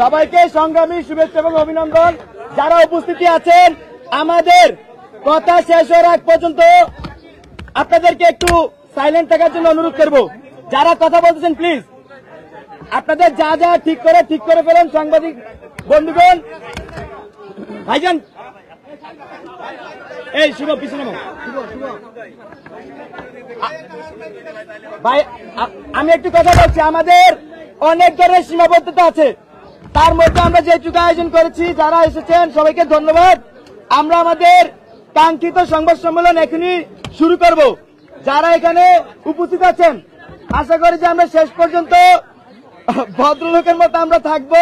সবাইকে সংগ্রামী শুভেচ্ছা এবং অভিনন্দন। যারা উপস্থিতি আছেন, আমাদের কথা শেষ হওয়ার আগ পর্যন্ত আপনাদেরকে একটু সাইলেন্ট থাকার জন্য অনুরোধ করব। যারা কথা বলতেছেন প্লিজ আপনাদের যা যা ঠিক করে ফেলেন। সাংবাদিক বন্ধুগণ, ভাইজান এই শুভ পিছনে ভাই, আমি একটু কথা বলছি। আমাদের অনেক ধরনের সীমাবদ্ধতা আছে, তার মধ্যে আমরা যেটুকু আয়োজন করেছি, যারা এসেছেন সবাইকে ধন্যবাদ। আমরা আমাদের কাঙ্ক্ষিত সংবাদ সম্মেলন এখনই শুরু করব। যারা এখানে উপস্থিত আছেন, আশা করি যে আমরা শেষ পর্যন্ত ভদ্রলোকের মতো আমরা থাকবো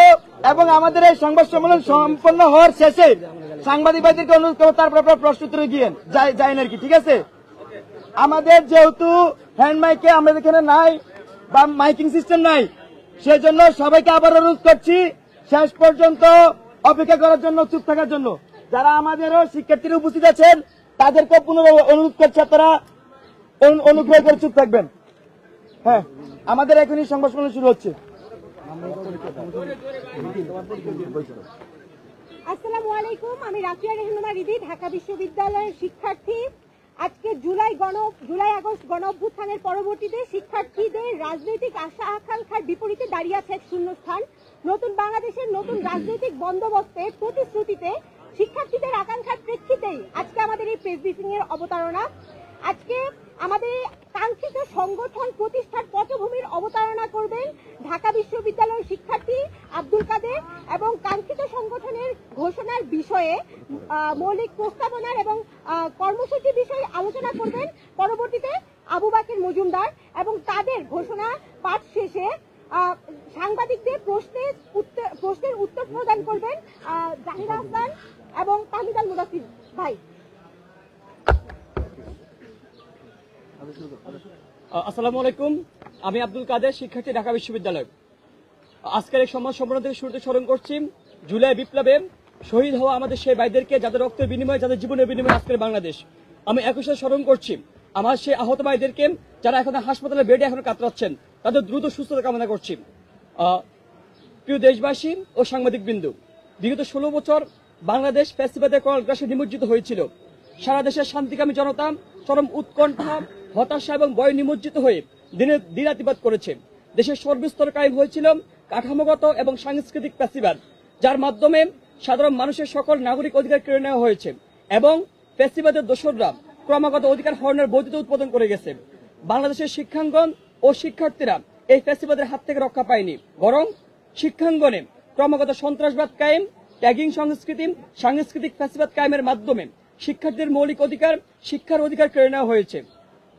এবং আমাদের এই সংবাদ সম্মেলন সম্পন্ন হওয়ার শেষে সাংবাদিক ভাইদেরকে অনুরোধ করবো তারপর আপনার প্রশ্ন উত্তরে গিয়ে যাই আর কি, ঠিক আছে? আমাদের যেহেতু হ্যান্ড মাইকে আমাদের এখানে নাই বা মাইকিং সিস্টেম নাই, সেজন্য সবাইকে আবার অনুরোধ করছি শেষ পর্যন্ত অপেক্ষা করার জন্য, চুপ থাকার জন্য। যারা আমাদেরও শিক্ষার্থীরা উপস্থিত আছেন তাদেরকে পুনরায় অনুরোধ করছি আপনারা অনুগ্রহ করে চুপ থাকবেন। হ্যাঁ, আমাদের এখনই সংবাদ সম্মেলন শুরু হচ্ছে। আসসালামু আলাইকুম, আমি রাফিয়া রেহনুমা রিদি, ঢাকা বিশ্ববিদ্যালয়ের শিক্ষার্থী। আজকে জুলাই আগস্ট গণ অভ্যুত্থানের পরবর্তীতে শিক্ষার্থীদের রাজনৈতিক আশা আকাঙ্ক্ষার বিপরীতে দাঁড়িয়ে আছে এক শূন্যস্থান। নতুন বাংলাদেশের নতুন রাজনৈতিক বন্দোবস্তের প্রতিশ্রুতিতে শিক্ষার্থীদের আকাঙ্ক্ষার প্রেক্ষিতেই আজকে আমাদের এই প্রেস ব্রিফিং এর অবতারণা। আজকে আমাদের কাঙ্ক্ষিত সংগঠন প্রতিষ্ঠার পটভূমির অবতারণা করবেন ঢাকা বিশ্ববিদ্যালয়ের শিক্ষার্থী আব্দুল কাদের এবং কাঙ্ক্ষিত সংগঠনের ঘোষণার বিষয়ে মৌলিক প্রস্তাবনার এবং কর্মসূচি বিষয়ে আলোচনা করবেন পরবর্তীতে আবু বাকের মজুমদার, এবং তাদের ঘোষণা পাঠ শেষে সাংবাদিকদের প্রশ্নের উত্তর প্রদান করবেন জাহির হাসান এবং তাহমিদ আল মুদাসির ভাই। আসসালামু আলাইকুম, আমি আব্দুল কাদের, শিক্ষার্থী, ঢাকা বিশ্ববিদ্যালয়। আজকের এই সংবাদ সম্মেলন থেকে শুরুতে স্মরণ করছি জুলাই বিপ্লবে শহীদ হওয়া আমাদের সেই ভাইদেরকে, যাদের রক্তের বিনিময়ে, যাদের জীবনের বিনিময়ে আজকের বাংলাদেশ। আমি একই সাথে স্মরণ করছি আমার সেই আহত ভাইদেরকে, যারা এখন হাসপাতালে বেডে এখন কাতরাচ্ছেন, তাদের দ্রুত সুস্থতা কামনা করছি। প্রিয় দেশবাসী ও সাংবাদিক বিন্দু, বিগত 16 বছর বাংলাদেশ ফ্যাসিবাদের করালগ্রাসে নিমজ্জিত হয়েছিল। সারা দেশের শান্তিকামী জনতা চরম উৎকণ্ঠা, হতাশা এবং ভয়ে নিমজ্জিত হয়ে দিনাতিপাত করেছে। দেশের সর্বস্তরে কায়েম হয়েছিল কাঠামোগত এবং সাংস্কৃতিক ফ্যাসিবাদ, যার মাধ্যমে সাধারণ মানুষের সকল নাগরিক অধিকার কেড়ে নেওয়া হয়েছে এবং ফ্যাসিবাদের দোসররা ক্রমাগত অধিকার হরণের বৈধতা উৎপাদন করে গেছে। বাংলাদেশের শিক্ষাঙ্গন ও শিক্ষার্থীরা এই ফ্যাসিবাদের হাত থেকে রক্ষা পায়নি, বরং শিক্ষাঙ্গনে ক্রমাগত সন্ত্রাসবাদ কায়েম, ট্যাগিং সংস্কৃতি, সাংস্কৃতিক ফ্যাসিবাদ কায়েমের মাধ্যমে শিক্ষার্থীদের মৌলিক অধিকার, শিক্ষার অধিকার কেড়ে নেওয়া হয়েছে।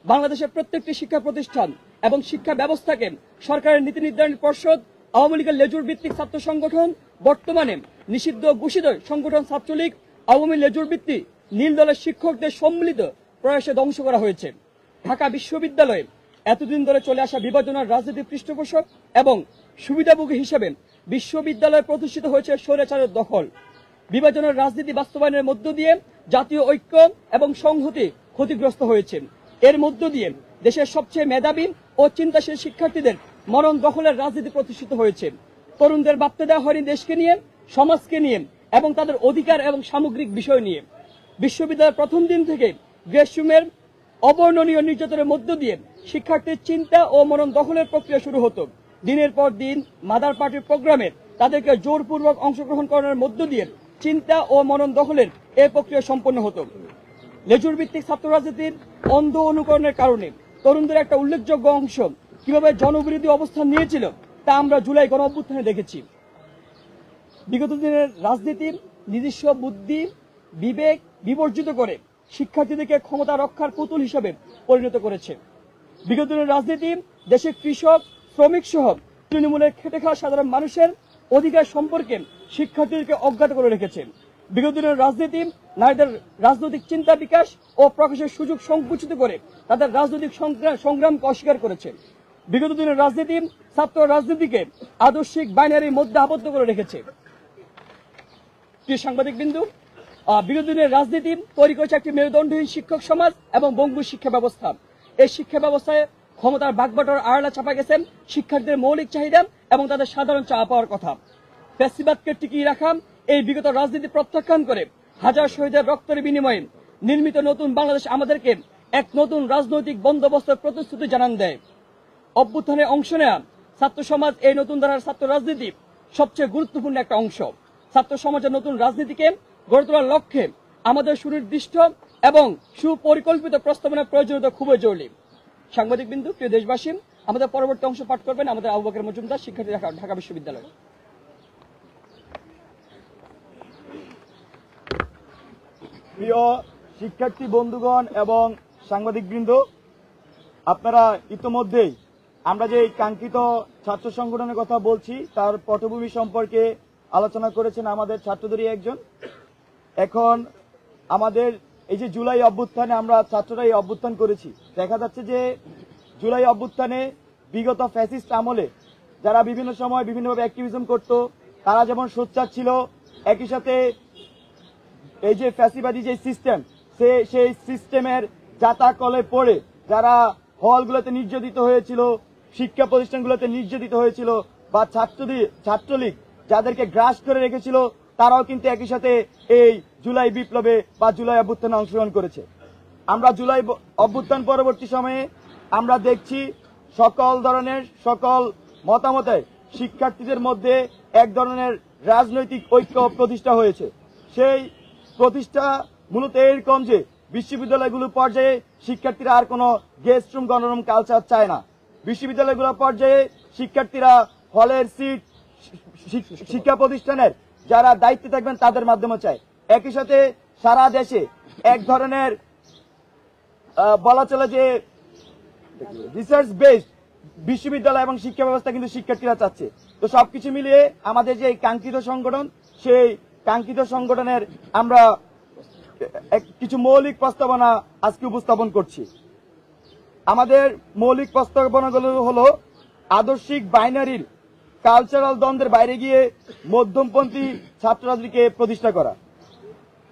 বাংলাদেশের প্রত্যেকটি শিক্ষা প্রতিষ্ঠান এবং শিক্ষা ব্যবস্থাকে সরকারের নীতি নির্ধারণ পর্ষদ, আওয়ামী লীগের লেজুর ভিত্তিক ছাত্র সংগঠন, বর্তমানে নিষিদ্ধ ঘোষিত সংগঠন ছাত্রলীগ, আওয়ামী লেজুর ভিত্তিক নীল দলের শিক্ষকদের সম্মিলিত প্রয়াসে ধ্বংস করা হয়েছে। ঢাকা বিশ্ববিদ্যালয়ে এতদিন ধরে চলে আসা বিভাজনের রাজনীতির পৃষ্ঠপোষক এবং সুবিধাভোগী হিসেবে বিশ্ববিদ্যালয়ে প্রতিষ্ঠিত হয়েছে স্বৈরাচারের দখল। বিভাজনের রাজনীতি বাস্তবায়নের মধ্য দিয়ে জাতীয় ঐক্য এবং সংহতি ক্ষতিগ্রস্ত হয়েছে। এর মধ্য দিয়ে দেশের সবচেয়ে মেধাবী ও চিন্তাশীল শিক্ষার্থীদের মরণ দখলের রাজনীতি প্রতিষ্ঠিত হয়েছে। তরুণদের ভাবতে দেওয়া হয়নি দেশকে নিয়ে, সমাজকে নিয়ে এবং তাদের অধিকার এবং সামগ্রিক বিষয় নিয়ে। বিশ্ববিদ্যালয়ের প্রথম দিন থেকে গ্রেসরুমের অবর্ণনীয় নির্যাতনের মধ্য দিয়ে শিক্ষার্থীর চিন্তা ও মরণ দখলের প্রক্রিয়া শুরু হতো। দিনের পর দিন মাদার পার্টির প্রোগ্রামে তাদেরকে জোরপূর্বক অংশগ্রহণ করার মধ্য দিয়ে চিন্তা ও মনন দখলের এই প্রক্রিয়া সম্পন্ন হতো। লেজুর ভিত্তিক ছাত্র রাজনীতির অন্ধ অনুকরণের কারণে তরুণদের একটা উল্লেখযোগ্য অংশ কিভাবে জনবিরোধী অবস্থান নিয়েছিল তা আমরা জুলাই গণ অভ্যুত্থানে দেখেছি। বিগত দিনের রাজনীতির নিজস্ব বুদ্ধি বিবেক বিবর্জিত করে শিক্ষার্থীদেরকে ক্ষমতা রক্ষার পুতুল হিসেবে পরিণত করেছে। বিগত দিনের রাজনীতি দেশের কৃষক, শ্রমিক সহ তৃণমূলের খেটে খাওয়া সাধারণ মানুষের অধিকার সম্পর্কে শিক্ষার্থীদেরকে অজ্ঞাত করে রেখেছে। বিগত দিনের রাজনীতি নারীদের রাজনৈতিক চিন্তা বিকাশ ও প্রকাশের সুযোগ সংকুচিত করে তাদের রাজনৈতিক সংগ্রামকে অস্বীকার করেছে। বিগত দিনের রাজনীতি ছাত্র রাজনীতিকে আদর্শিক বাইনারির মধ্যে আবদ্ধ করে রেখেছে। প্রিয় সাংবাদিক বিন্দু, বিগত দিনের রাজনীতি তৈরি করেছে একটি মেরুদণ্ডহীন শিক্ষক সমাজ এবং বঙ্গু শিক্ষা ব্যবস্থা। এই শিক্ষা ব্যবস্থায় ক্ষমতার বাগবাটোয়ার আড়ালে চাপা গেছেন শিক্ষার্থীদের মৌলিক চাহিদা এবং তাদের সাধারণ চাওয়া পাওয়ার কথা। ফ্যাসিবাদকে টিকিয়ে রাখা এই বিগত রাজনীতি প্রত্যাখ্যান করে হাজার শহীদের রক্তের বিনিময়ে নির্মিত নতুন বাংলাদেশ আমাদেরকে এক নতুন রাজনৈতিক বন্দোবস্তের প্রতিশ্রুতি জানান দেয়। অভ্যুত্থানে অংশ নেয়া ছাত্র সমাজ এই নতুন ধারার ছাত্র রাজনীতি সবচেয়ে গুরুত্বপূর্ণ একটা অংশ। ছাত্র সমাজের নতুন রাজনীতিকে গড়ে তোলার লক্ষ্যে আমাদের সুনির্দিষ্ট এবং সুপরিকল্পিত প্রস্তাবনার প্রয়োজনীয়তা খুবই জরুরি। সাংবাদিক বিন্দু, প্রিয় দেশবাসী, আমাদের পরবর্তী অংশ পাঠ করবেন আমাদের আবু বকর মজুমদার, শিক্ষার্থী, ঢাকা বিশ্ববিদ্যালয়। প্রিয় শিক্ষার্থী বন্ধুগণ এবং সাংবাদিক বৃন্দ, আপনারা ইতোমধ্যেই আমরা যে কাঙ্ক্ষিত ছাত্র সংগঠনের কথা বলছি তার পটভূমি সম্পর্কে আলোচনা করেছেন আমাদের ছাত্রদেরই একজন। এখন আমাদের এই যে জুলাই অভ্যুত্থানে আমরা ছাত্ররা এই অভ্যুত্থান করেছি, দেখা যাচ্ছে যে জুলাই অভ্যুত্থানে বিগত ফ্যাসিস্ট আমলে যারা বিভিন্ন সময় বিভিন্নভাবে অ্যাক্টিভিজম করত তারা যেমন সোচ্চার ছিল, একই সাথে এই যে ফ্যাসিবাদী যে সিস্টেম সেই সিস্টেমের জাতাকলে পড়ে যারা হলগুলোতে নির্যাতিত হয়েছিল, শিক্ষা প্রতিষ্ঠানগুলোতে নির্যাতিত হয়েছিল, বা ছাত্রলীগ যাদেরকে গ্রাস করে রেখেছিল, তারাও কিন্তু একই সাথে এই জুলাই বিপ্লবে বা জুলাই অভ্যুত্থানে অংশগ্রহণ করেছে। আমরা জুলাই অভ্যুত্থান পরবর্তী সময়ে আমরা দেখছি সকল মতামতে শিক্ষার্থীদের মধ্যে এক ধরনের রাজনৈতিক ঐক্য প্রতিষ্ঠা হয়েছে। সেই প্রতিষ্ঠা মূলত এরকম যে বিশ্ববিদ্যালয়গুলোর পর্যায়ে শিক্ষার্থীরা আর কোনো গেস্ট রুম গণরুম কালচার চায় না। বিশ্ববিদ্যালয়গুলোর পর্যায়ে শিক্ষার্থীরা হলের সিট, শিক্ষা প্রতিষ্ঠানের যারা দায়িত্বে থাকবেন তাদের মাধ্যমে চায়। একই সাথে সারা দেশে এক ধরনের বলা চলে যে রিসার্চ বেসড বিশ্ববিদ্যালয় এবং শিক্ষা ব্যবস্থা কিন্তু শিক্ষার্থীরা চাচ্ছে। তো সবকিছু মিলিয়ে আমাদের যে কাঙ্ক্ষিত সংগঠন, সেই কাঙ্ক্ষিত সংগঠনের আমরা কিছু মৌলিক প্রস্তাবনা আজকে উপস্থাপন করছি। আমাদের মৌলিক প্রস্তাবনাগুলো হলো আদর্শিক বাইনারির কালচারাল দ্বন্দ্বের বাইরে গিয়ে মধ্যমপন্থী ছাত্র রাজনীতিকে প্রতিষ্ঠা করা,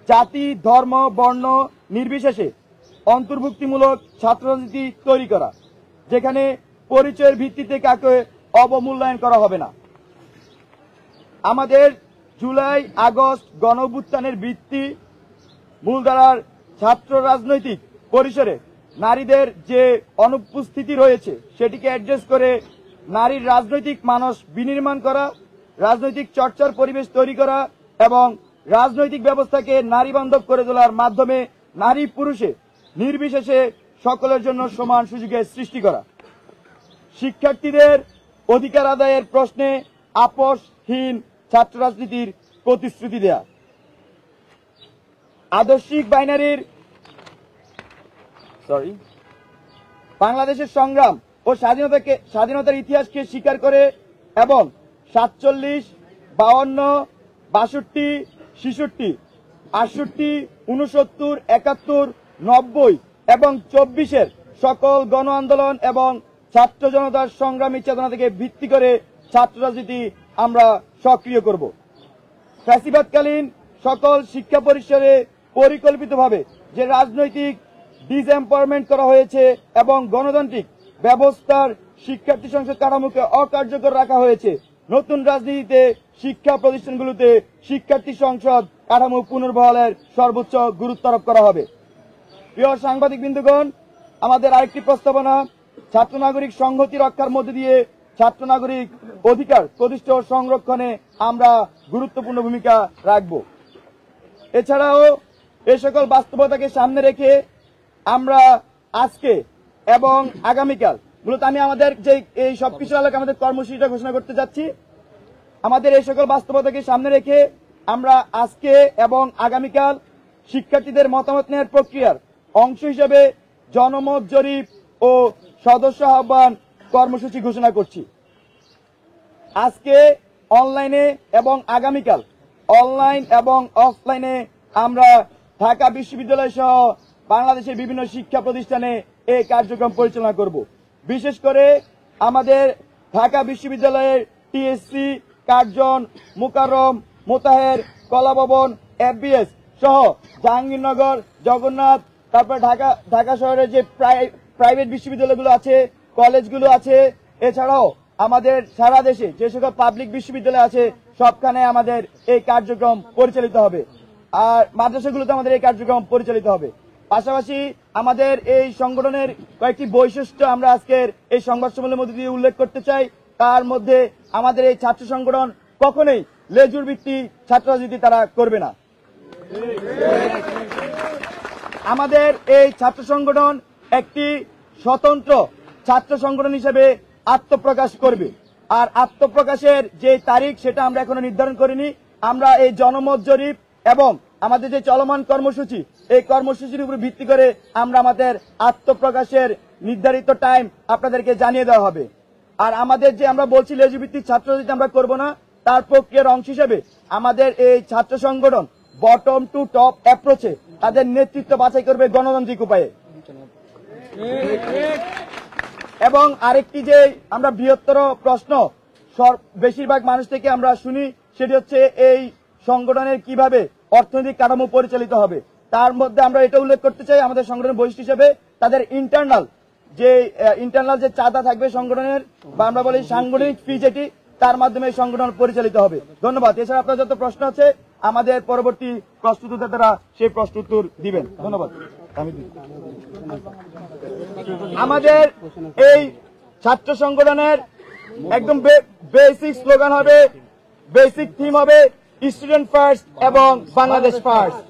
জাতি, ধর্ম, বর্ণ নির্বিশেষে অন্তর্ভুক্তিমূলক ছাত্র রাজনীতি তৈরি করা, যেখানে পরিচয়ের ভিত্তিতে কাকে অবমূল্যায়ন করা হবে না। আমাদের জুলাই আগস্ট গণঅভ্যুত্থানের ভিত্তি মূলধারার ছাত্র রাজনৈতিক পরিসরে নারীদের যে অনুপস্থিতি রয়েছে সেটিকে অ্যাড্রেস করে নারীর রাজনৈতিক মানস বিনির্মাণ করা, রাজনৈতিক চর্চার পরিবেশ তৈরি করা এবং রাজনৈতিক ব্যবস্থাকে নারী বান্ধব করে তোলার মাধ্যমে নারী পুরুষে নির্বিশেষে সকলের জন্য সমান সুযোগের সৃষ্টি করা, শিক্ষার্থীদের অধিকার আদায়ের প্রশ্নে আপোষহীন ছাত্র রাজনীতির প্রতিশ্রুতি দেয়া, আদর্শিক বাইনারির বাংলাদেশের সংগ্রাম ও স্বাধীনতার ইতিহাসকে স্বীকার করে এবং 47, 52, 62, 66, 68, 69, 71, 90 এবং 24-এর সকল গণ আন্দোলন এবং ছাত্র জনতার সংগ্রামী চেতনা থেকে ভিত্তি করে ছাত্র রাজনীতি আমরা সক্রিয় করব। ফ্যাসিবাদকালীন সকল শিক্ষা পরিসরে পরিকল্পিতভাবে যে রাজনৈতিক ডিসএম্পাওয়ারমেন্ট করা হয়েছে এবং গণতান্ত্রিক ব্যবস্থার শিক্ষার্থী সংসদ কাঠামোকে অকার্যকর রাখা হয়েছে, নতুন রাজনীতিতে শিক্ষা প্রতিষ্ঠানগুলোতে শিক্ষার্থী সংসদ কাঠামো পুনর্বহালের সর্বোচ্চ গুরুত্ব আরোপ করা হবে। প্রিয় সাংবাদিক বৃন্দগণ, আমাদের আরেকটি প্রস্তাবনা ছাত্র নাগরিক সংহতি রক্ষার মধ্যে দিয়ে ছাত্র নাগরিক অধিকার প্রতিষ্ঠা ও সংরক্ষণে আমরা গুরুত্বপূর্ণ ভূমিকা রাখব। এছাড়াও এ সকল বাস্তবতাকে সামনে রেখে আমরা আজকে এবং আগামীকাল মূলত আমি আমাদের যে এই সবকিছু এলাকা আমাদের কর্মসূচিটা ঘোষণা করতে যাচ্ছি। আমাদের এই সকল বাস্তবতাকে সামনে রেখে আমরা আজকে এবং আগামীকাল শিক্ষার্থীদের মতামত নেওয়ার প্রক্রিয়ার অংশ হিসেবে জনমত জরিপ ও সদস্য আহ্বান কর্মসূচি ঘোষণা করছি। আজকে অনলাইনে এবং আগামীকাল অনলাইন এবং অফলাইনে আমরা ঢাকা বিশ্ববিদ্যালয় সহ বাংলাদেশের বিভিন্ন শিক্ষা প্রতিষ্ঠানে এই কার্যক্রম পরিচালনা করব। বিশেষ করে আমাদের ঢাকা বিশ্ববিদ্যালয়ের টিএসসি, কার্জন, মোকাররম, মোতাহের, কলাভবন, এফবিএস সহ জাহাঙ্গীরনগর, জগন্নাথ, তারপর ঢাকা শহরের যে প্রাইভেট বিশ্ববিদ্যালয়গুলো আছে, কলেজগুলো আছে, এছাড়াও আমাদের সারা দেশে যে সকল পাবলিক বিশ্ববিদ্যালয় আছে সবখানে আমাদের এই কার্যক্রম পরিচালিত হবে, আর মাদ্রাসাগুলোতে আমাদের এই কার্যক্রম পরিচালিত হবে। পাশাপাশি আমাদের এই সংগঠনের কয়েকটি বৈশিষ্ট্য আমরা আজকের এই সংবাদ সম্মেলনের মধ্যে দিয়ে উল্লেখ করতে চাই। তার মধ্যে আমাদের এই ছাত্র সংগঠন কখনোই লেজুর ভিত্তিক ছাত্র রাজনীতি তারা করবে না। আমাদের এই ছাত্র সংগঠন একটি স্বতন্ত্র ছাত্র সংগঠন হিসেবে আত্মপ্রকাশ করবে, আর আত্মপ্রকাশের যে তারিখ সেটা আমরা এখনো নির্ধারণ করিনি। আমরা এই জনমত জরিপ এবং আমাদের যে চলমান কর্মসূচি, এই কর্মসূচির উপর ভিত্তি করে আমরা আমাদের আত্মপ্রকাশের নির্ধারিত টাইম আপনাদেরকে জানিয়ে দেওয়া হবে। আর আমাদের যে আমরা বলছি লেজু ভিত্তিক ছাত্র রাজনীতি আমরা করব না, তার প্রক্রিয়ার অংশ হিসেবে আমাদের এই ছাত্র সংগঠন বটম টু টপ অ্যাপ্রোচে তাদের নেতৃত্ব বাছাই করবে গণতান্ত্রিক উপায়ে। এবং আরেকটি যে আমরা বৃহত্তর প্রশ্ন বেশিরভাগ মানুষ থেকে আমরা শুনি, সেটি হচ্ছে এই সংগঠনের কিভাবে অর্থনৈতিক কাঠামো পরিচালিত হবে। তার মধ্যে আমরা এটা উল্লেখ করতে চাই, আমাদের সংগঠনের বৈশিষ্ট্য হিসেবে তাদের ইন্টারনাল যে চাঁদা থাকবে সংগঠনের, বা আমরা বলি সাংগঠনিক ফি, যেটি তার মাধ্যমে সংগঠন পরিচালিত হবে। ধন্যবাদ। এছাড়া আপনার যত প্রশ্ন আছে আমাদের পরবর্তী প্রশ্নোত্তরদাতারা সেই প্রশ্ন উত্তর দিবেন। ধন্যবাদ। আমাদের এই ছাত্র সংগঠনের একদম বেসিক স্লোগান হবে, বেসিক থিম হবে স্টুডেন্ট ফার্স্ট এবং বাংলাদেশ ফার্স্ট।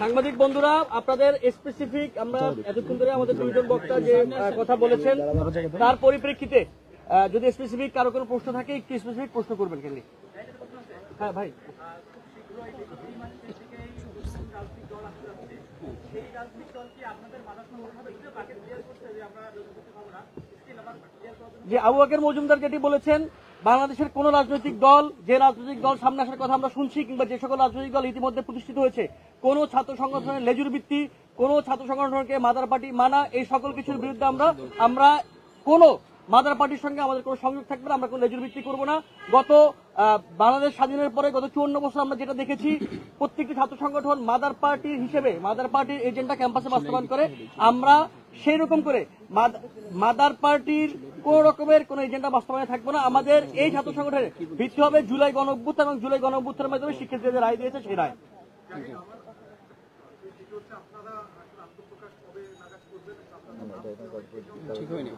সাংবাদিক বন্ধুরা, আপনাদের স্পেসিফিক আমরা এতক্ষণ ধরে আমাদের দুইজন বক্তা যে কথা বলেছেন তার পরিপ্রেক্ষিতে যদি স্পেসিফিক কারো কোনো প্রশ্ন থাকে একটু স্পেসিফিক প্রশ্ন করবেন। কেন? হ্যাঁ ভাই, যে আবু বকর মজুমদার যেটি বলেছেন, বাংলাদেশের কোন রাজনৈতিক দল, যে রাজনৈতিক দল সামনে আসার কথা আমরা শুনছি, কিংবা যে সকল রাজনৈতিক দল ইতিমধ্যে প্রতিষ্ঠিত হয়েছে, কোন ছাত্র সংগঠনের লেজুর ভিত্তি, কোন ছাত্র সংগঠনকে মাদার পার্টি মানা, এই সকল কিছুর বিরুদ্ধে আমরা কোন মাদার পার্টির সঙ্গে আমাদের কোনো সংযোগ থাকবে না, আমরা কোনো লেজুর ভিত্তি করবো না। গত বাংলাদেশ স্বাধীনের পরে গত 54 বছর আমরা যেটা দেখেছি, প্রত্যেকটি ছাত্র সংগঠন মাদার পার্টির হিসেবে মাদার পার্টির এজেন্ডা ক্যাম্পাসে বাস্তবায়ন করে। আমরা সেই রকম করে মাদার পার্টির কোন রকমের কোন এজেন্ডা বাস্তবায়নে থাকবে না। আমাদের এই ছাত্র সংগঠনের ভিত্তি হবে জুলাই গণঅভ্যুত্থান, এবং জুলাই গণঅভ্যুত্থানের মাধ্যমে শিক্ষার্থীদের রায় দিয়েছে সেই রায়। ঠিক হয়নি।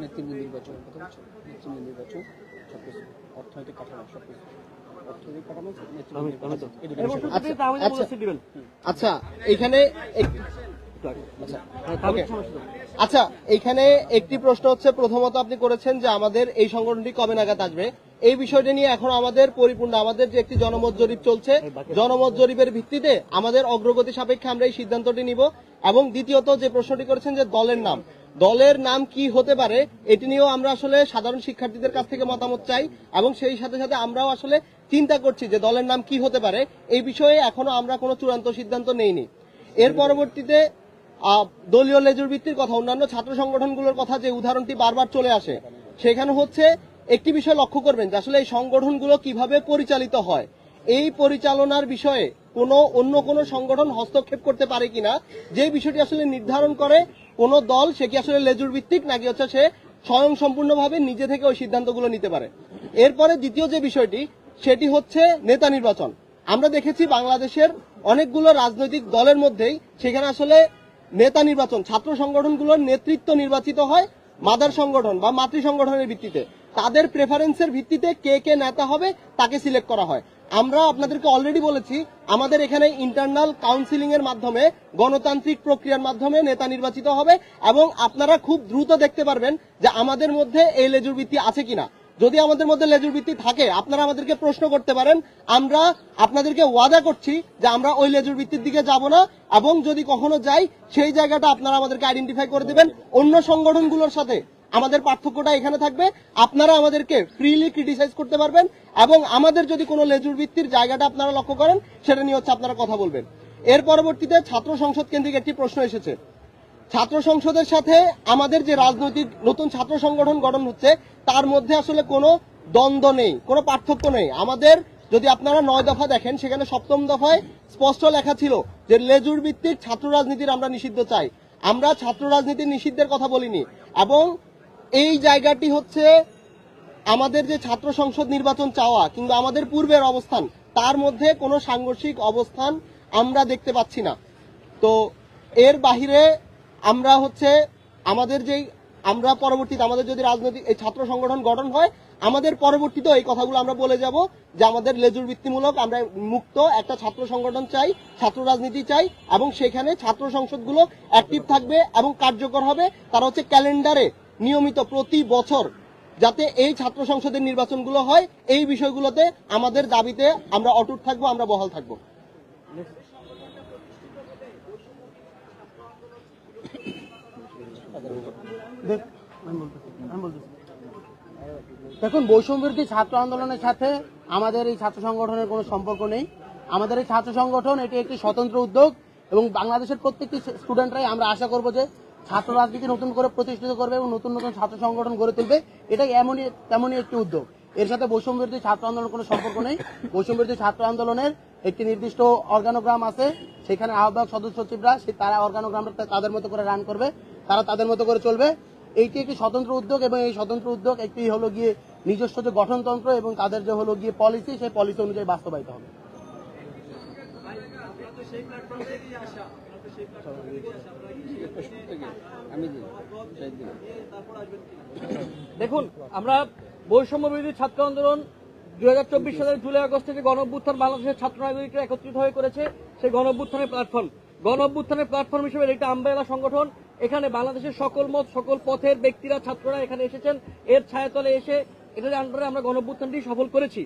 নেতৃবৃন্দ নির্বাচন, নেতৃবৃন্দ নির্বাচন, সবকিছু অর্থনৈতিক কাঠামো, সবকিছু অর্থনৈতিক কাঠামো। আচ্ছা, এখানে আচ্ছা, এখানে একটি প্রশ্ন হচ্ছে, প্রথমত আপনি করেছেন যে আমাদের এই সংগঠনটি কবে নাগাদ আসবে, এই বিষয়টা নিয়ে এখন আমাদের পরিপূর্ণ আমাদের যে একটি জনমত জরিপ চলছে, জনমত জরিপের ভিত্তিতে আমাদের অগ্রগতি সাপেক্ষে আমরা এই সিদ্ধান্তটি নিব। এবং দ্বিতীয়ত যে প্রশ্নটি করেছেন যে দলের নাম কি হতে পারে, এটি নিয়েও আমরা আসলে সাধারণ শিক্ষার্থীদের কাছ থেকে মতামত চাই, এবং সেই সাথে সাথে আমরাও আসলে চিন্তা করছি যে দলের নাম কি হতে পারে। এই বিষয়ে এখনো আমরা কোনো চূড়ান্ত সিদ্ধান্ত নেইনি। এর পরবর্তীতে দলীয় লেজুর ভিত্তির কথা, অন্যান্য ছাত্র সংগঠনগুলোর কথা যে উদাহরণটি বারবার চলে আসে, সেখানে হচ্ছে একটি বিষয় লক্ষ্য করবেন যে আসলে এই সংগঠনগুলো কিভাবে পরিচালিত হয়, এই পরিচালনার বিষয়ে অন্য কোনো সংগঠন হস্তক্ষেপ করতে পারে কিনা, যে বিষয়টি আসলে নির্ধারণ করে কোন দল সে কি আসলে লেজুর ভিত্তিক নাকি হচ্ছে সে স্বয়ং সম্পূর্ণভাবে নিজে থেকে ওই সিদ্ধান্তগুলো নিতে পারে। এরপরে দ্বিতীয় যে বিষয়টি, সেটি হচ্ছে নেতা নির্বাচন। আমরা দেখেছি বাংলাদেশের অনেকগুলো রাজনৈতিক দলের মধ্যেই সেখানে আসলে নেতা নির্বাচন, ছাত্র সংগঠনগুলোর নেতৃত্ব নির্বাচিত হয় মাদার সংগঠন বা মাতৃ সংগঠনের ভিত্তিতে, তাদের প্রেফারেন্সের ভিত্তিতে কে কে নেতা হবে তাকে সিলেক্ট করা হয়। আমরা আপনাদেরকে অলরেডি বলেছি, আমাদের এখানে ইন্টারনাল কাউন্সিলিং এর মাধ্যমে গণতান্ত্রিক প্রক্রিয়ার মাধ্যমে নেতা নির্বাচিত হবে, এবং আপনারা খুব দ্রুত দেখতে পারবেন যে আমাদের মধ্যে এই লেজুর ভিত্তি আছে কিনা। যদি আমাদের মধ্যে লেজুর ভিত্তি থাকে আপনারা আমাদেরকে প্রশ্ন করতে পারেন, আমরা আপনাদেরকে ওয়াদা করছি যে আমরা ওই লেজুর ভিত্তির দিকে যাব না, এবং যদি কখনো যাই সেই জায়গাটা আপনারা আমাদেরকে আইডেন্টিফাই করে দেবেন। অন্য সংগঠনগুলোর সাথে আমাদের পার্থক্যটা এখানে থাকবে, আপনারা আমাদেরকে ফ্রিলি ক্রিটিসাইজ করতে পারবেন, এবং আমাদের যদি কোনো লেজুর ভিত্তির জায়গাটা আপনারা লক্ষ্য করেন সেটা নিয়ে হচ্ছে আপনারা কথা বলবেন। এর পরবর্তীতে ছাত্র সংসদ কেন্দ্রিক একটি প্রশ্ন এসেছে। ছাত্র সংসদের সাথে আমাদের যে রাজনৈতিক নতুন ছাত্র সংগঠন গঠন হচ্ছে তার মধ্যে আসলে কোনো দ্বন্দ্ব নেই, কোনো পার্থক্য নেই। আমাদের যদি আপনারা 9 দফা দেখেন, সেখানে 7ম দফায় স্পষ্ট লেখা ছিল যে লেজুর ভিত্তিক ছাত্র রাজনীতির আমরা নিষিদ্ধ চাই। আমরা ছাত্র রাজনীতির নিষিদ্ধের কথা বলিনি, এবং এই জায়গাটি হচ্ছে আমাদের যে ছাত্র সংসদ নির্বাচন চাওয়া কিংবা আমাদের পূর্বের অবস্থান তার মধ্যে কোনো সাংঘর্ষিক অবস্থান আমরা দেখতে পাচ্ছি না। তো এর বাহিরে আমরা হচ্ছে আমরা পরবর্তীতে আমাদের যদি রাজনৈতিক এই ছাত্র সংগঠন গঠন হয়, আমাদের পরবর্তীতে এই কথাগুলো আমরা বলে যাব যে আমাদের লেজুর ভিত্তিমূলক আমরা মুক্ত একটা ছাত্র সংগঠন চাই, ছাত্র রাজনীতি চাই, এবং সেখানে ছাত্র সংসদগুলো অ্যাক্টিভ থাকবে এবং কার্যকর হবে। তারা হচ্ছে ক্যালেন্ডারে নিয়মিত প্রতি বছর যাতে এই ছাত্র সংসদের নির্বাচনগুলো হয়, এই বিষয়গুলোতে আমাদের দাবিতে আমরা অটুট থাকবো, আমরা বহাল থাকবো। দেখুন, বৈষম্যবিরোধী ছাত্র আন্দোলনের সাথে আমাদের এই ছাত্র সংগঠনের কোনো সম্পর্ক নেই। আমাদের এই ছাত্র সংগঠন এটি একটি স্বতন্ত্র উদ্যোগ, এবং বাংলাদেশের প্রত্যেকটি স্টুডেন্টরাই আমরা আশা করব যে ছাত্র রাজনীতি নতুন করে প্রতিষ্ঠিত করবে এবং নতুন নতুন ছাত্র সংগঠন গড়ে তুলবে। এটাই তেমনই একটি উদ্যোগ। এর সাথে বৈষম্যবিরোধী ছাত্র আন্দোলনের কোনো সম্পর্ক নেই। বৈষম্যবিরোধী ছাত্র আন্দোলনের একটি নির্দিষ্ট অর্গানোগ্রাম আছে, সেখানে আহ্বায়ক সদস্য সচিবরা তারা অর্গানোগ্রামটা তাদের মতো করে রান করবে, তারা তাদের মতো করে চলবে। এইটি একটি স্বতন্ত্র উদ্যোগ, এবং এই স্বতন্ত্র উদ্যোগ একটি হলো গিয়ে নিজস্ব যে গঠনতন্ত্র এবং তাদের যে হলো গিয়ে পলিসি, সেই পলিসি অনুযায়ী বাস্তবায়িত হবে। দেখুন, আমরা বৈষম্য বিরোধী ছাত্র আন্দোলন 2024 সালের জুলাই আগস্টে যে গণঅভ্যুত্থান বাংলাদেশের ছাত্র নাগরিকরা একত্রিত হয়ে করেছে, সেই গণঅভ্যুত্থানের প্ল্যাটফর্ম হিসেবে একটা আমব্রেলা সংগঠন। এখানে বাংলাদেশের সকল মত, সকল পথের ব্যক্তিরা, ছাত্ররা এখানে এসেছেন। এর ছায়াতলে এসে এটার আন্ডারে আমরা গণঅভ্যুত্থানটি সফল করেছি।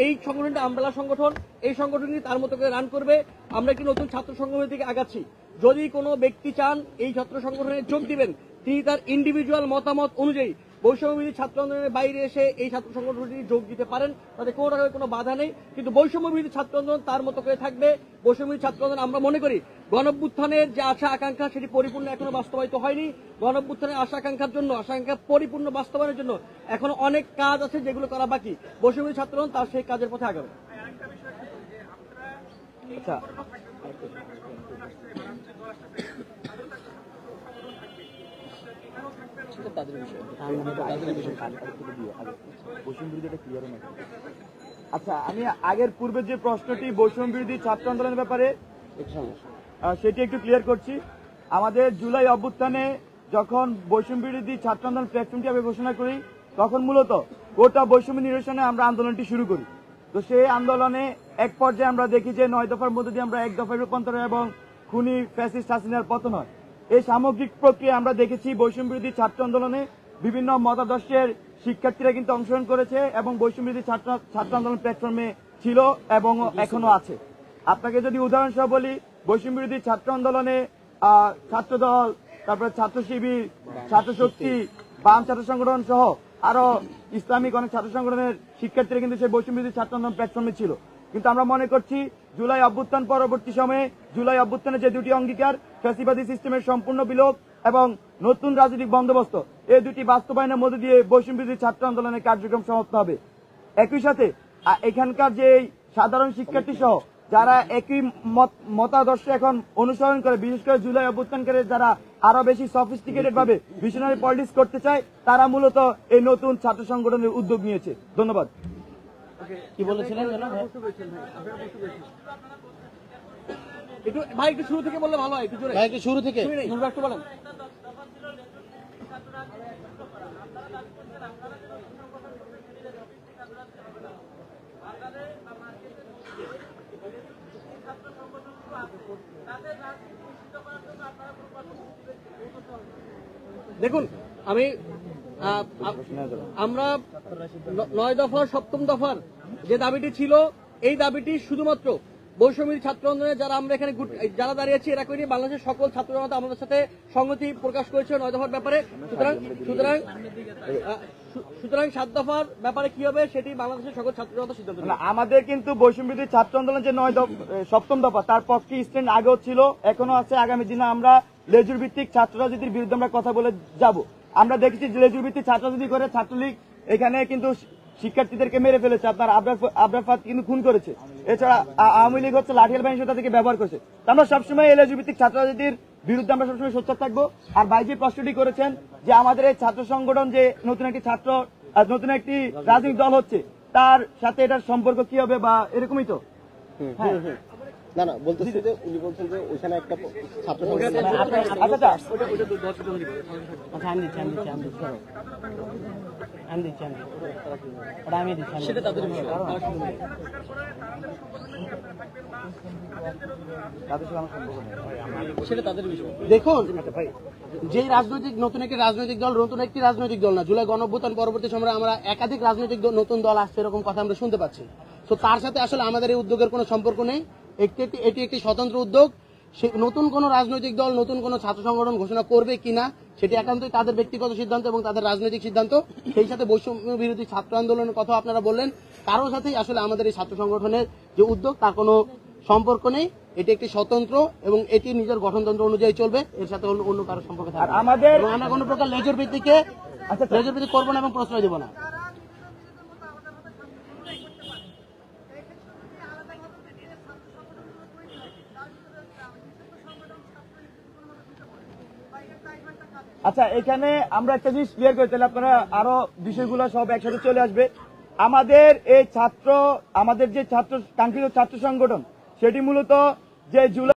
এই সংগঠনটা আমব্রেলা সংগঠন, এই সংগঠনটি তার মতো করে রান করবে। আমরা একটি নতুন ছাত্র সংগঠনের দিকে আগাচ্ছি। যদি কোনো ব্যক্তি চান এই ছাত্র সংগঠনে যোগ দিবেন, তিনি তার ইন্ডিভিজুয়াল মতামত অনুযায়ী বৈষম্যবিরোধী ছাত্র আন্দোলনের বাইরে এসে এই ছাত্র সংগঠনটি যোগ দিতে পারেন, তাতে কোনো রকমের কোনো বাধা নেই। কিন্তু বৈষম্যবিরোধী ছাত্র আন্দোলন তার মতো করে থাকবে। বৈষম্যবিরোধী ছাত্র আন্দোলন আমরা মনে করি গণঅভ্যুত্থানের যে আশা আকাঙ্ক্ষা সেটি পরিপূর্ণ এখনো বাস্তবায়িত হয়নি। গণঅভ্যুত্থানের আশা আকাঙ্ক্ষা পরিপূর্ণ বাস্তবায়নের জন্য এখনো অনেক কাজ আছে যেগুলো করা বাকি। বৈষম্যবিরোধী ছাত্র আন্দোলন তার সেই কাজের পথে আগাবে। আচ্ছা, আচ্ছা, আমি আগের পূর্বের যে প্রশ্নটি বৈষম্য বিরোধী ছাত্র আন্দোলনের ব্যাপারে সেটি একটু ক্লিয়ার করছি। আমাদের জুলাই অভ্যুত্থানে যখন বৈষম্য বিরোধী ছাত্র আন্দোলন প্ল্যাটফর্মটি আমি ঘোষণা করি, তখন মূলত গোটা বৈষম্য নিরসনে আমরা আন্দোলনটি শুরু করি। তো সেই আন্দোলনে এক পর্যায়ে আমরা দেখি যে 9 দফার মধ্যে দিয়ে আমরা 1 দফায় রূপান্তর এবং খুনি ফ্যাসিস্ট হাসিনার পতন হয়। এই সামগ্রিক প্রক্রিয়া আমরা দেখেছি বৈষম্য বিরোধী ছাত্র আন্দোলনে বিভিন্ন মতাদর্শের শিক্ষার্থীরা কিন্তু অংশগ্রহণ করেছে এবং বৈষম্য বিরোধী ছাত্র আন্দোলন প্ল্যাটফর্মে ছিল এবং এখনো আছে। আপনাকে যদি উদাহরণ সহ বলি, বৈষম্য বিরোধী ছাত্র আন্দোলনে ছাত্রদল, তারপরে ছাত্র শিবির, ছাত্র শক্তি, বাম ছাত্র সংগঠন সহ আরো ইসলামিক অনেক ছাত্র সংগঠনের শিক্ষার্থীরা কিন্তু সেই বৈষম্য বিরোধী ছাত্র আন্দোলন প্ল্যাটফর্মে ছিল। কিন্তু আমরা মনে করছি জুলাই অভ্যুত্থান পরবর্তী সময়ে জুলাই অভ্যুত্থানের যে দুটি অঙ্গীকার, ফ্যাসিবাদী সিস্টেমের সম্পূর্ণ বিলোপ এবং নতুন রাজনৈতিক বন্দোবস্ত, এই দুটি বাস্তবায়নের মধ্যে দিয়ে বৈষম্য বিরোধী ছাত্র আন্দোলনের কার্যক্রম সমাপ্ত হবে। একই সাথে এখানকার যে সাধারণ শিক্ষার্থী সহ যারা একই মতাদর্শ এখন অনুসরণ করে, বিশেষ করে জুলাই অভ্যুত্থানকারী যারা আরো বেশি সফিস্টিকেটেড ভাবে ভিশনারি পলিটিক্স করতে চায়, তারা মূলত এই নতুন ছাত্র সংগঠনের উদ্যোগ নিয়েছে। ধন্যবাদ। কি বলেছিলেন একটু ভাই একটু শুরু থেকে বললে ভালো হয়। একটু জোরে ভাই, একটু শুরু থেকে একটু বলেন। দেখুন, আমি আমরা 9 দফার 7ম দফার যে দাবিটি ছিল, এই দাবিটি শুধুমাত্র বৈষম্যবিরোধী ছাত্র আন্দোলনে যারা আমরা এখানে যারা দাঁড়িয়েছি এরা করে বাংলাদেশের সকল ছাত্র জনতা আমাদের সাথে সংহতি প্রকাশ করেছে 9 দফার ব্যাপারে। সুতরাং 7 দফার ব্যাপারে কি হবে সেটি বাংলাদেশের সকল ছাত্র জনতা সিদ্ধান্ত নেবে। আমাদের কিন্তু বৈষম্যবিরোধী ছাত্র আন্দোলন যে 7ম দফা তার পক্ষে স্ট্যান্ড আগেও ছিল, এখনো আছে। আগামী দিনে আমরা লেজুর ভিত্তিক ছাত্র রাজনীতির বিরুদ্ধে আমরা কথা বলে যাব। আমরা দেখেছি যে লেজুর ভিত্তিক ছাত্র রাজনীতি করে ছাত্রলীগ এখানে কিন্তু শিক্ষার্থীদেরকে মেরে ফেলেছে, আপনার আবরার ফাত কিন্তু খুন করেছে। এছাড়া আওয়ামী লীগ হচ্ছে লাঠিয়াল বাহিনী তাদেরকে ব্যবহার করেছে। আমরা সবসময় লেজুর ভিত্তিক ছাত্র রাজনীতির বিরুদ্ধে আমরা সবসময় সোচ্চার থাকবো। আর ভাই যে প্রশ্নটি করেছেন যে আমাদের এই ছাত্র সংগঠন যে নতুন একটি রাজনৈতিক দল হচ্ছে, তার সাথে এটার সম্পর্ক কি হবে বা এরকমই তো? না না, বলতেছি যে উনি বলছেন যে ওইখানে একটা ছাত্র সংগঠন সেটা তাদের বিষয়। সেটা তাদের বিষয়। দেখুন, যে নতুন একটি রাজনৈতিক দল না, জুলাই গণঅভ্যুত্থান পরবর্তী সময়ে আমরা একাধিক রাজনৈতিক নতুন দল আসছে এরকম কথা আমরা শুনতে পাচ্ছি। তো তার সাথে আসলে আমাদের এই উদ্যোগের কোনো সম্পর্ক নেই। এটি একটি স্বতন্ত্র উদ্যোগ। নতুন কোন রাজনৈতিক দল নতুন কোন ছাত্র সংগঠন ঘোষণা করবে কিনা সেটি একান্তই তাদের ব্যক্তিগত সিদ্ধান্ত এবং তাদের রাজনৈতিক সিদ্ধান্ত। সেই সাথে বৈষম্য বিরোধী ছাত্র আন্দোলনের কথা আপনারা বললেন, কারোর সাথেই আসলে আমাদের এই ছাত্র সংগঠনের যে উদ্যোগ তার কোনো সম্পর্ক নেই। এটি একটি স্বতন্ত্র এবং এটি নিজের গঠনতন্ত্র অনুযায়ী চলবে, এর সাথে অন্য কারো সম্পর্ক থাকবে না। আমরা কোনো প্রকার লেজর ভিত্তিক করবো না এবং প্রশ্রয় দেব না। আচ্ছা, এখানে আমরা একটা জিনিস ক্লিয়ার করি, তাহলে আপনারা আরো বিষয়গুলো সব একসাথে চলে আসবে। আমাদের যে কাঙ্ক্ষিত ছাত্র সংগঠন সেটি মূলত যে জুলাই